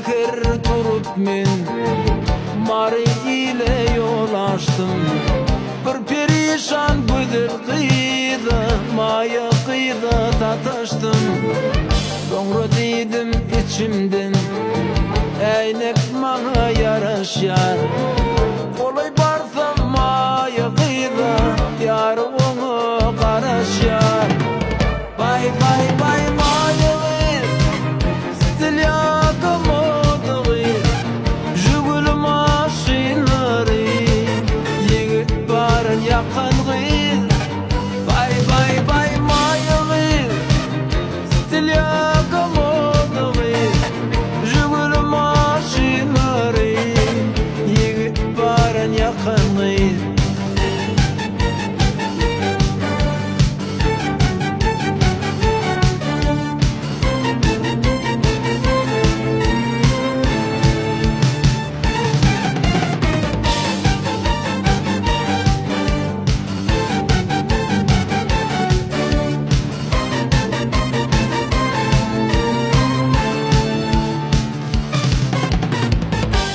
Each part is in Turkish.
Beker durup men Mari ile yol açtım. Bir perişan güdür kıydı, maya kıydı tataştım. Sonra dedim içimden, eynek bana yaraşar. Olay barsam maya kıydı, yar onu karaşar. Bay bay bay maya kıydı, stil yakamadı. Jugul maşinları, yigit barın yakan kıydı. Bay bay bay maya kıydı, stil yakamadı. Jugul maşinları, yigit barın yakan kıydı.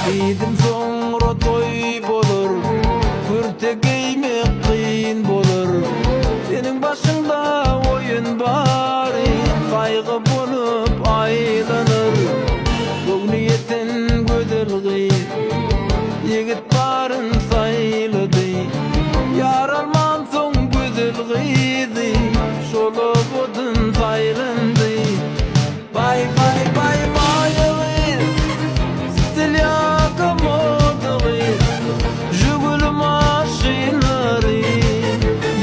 Dedim sonra toy bolur, kürte giymek kıyın bolur. Senin başında oyun bari, kaygı bulup aylanır. Bu niyetin gödürgü, yigit barın sayılıdı. Yar alman son gödürgüydü, şolu budun sayılındı. Bay bay bay maya kıydı, stil yakamadı. Jugul maşinları,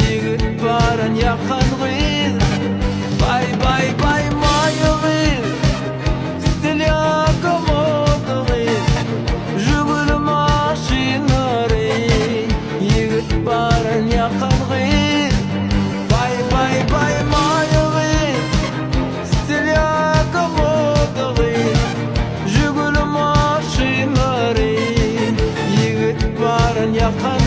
yigit barın yakan kıydı. Bay bay bay maya kıydı, stil yakamadı. Jugul maşinları, yigit barın yakan kıydı. Bay bay bay maya kıydı, stil yakamadı. Jugul maşinları, yigit barın yakan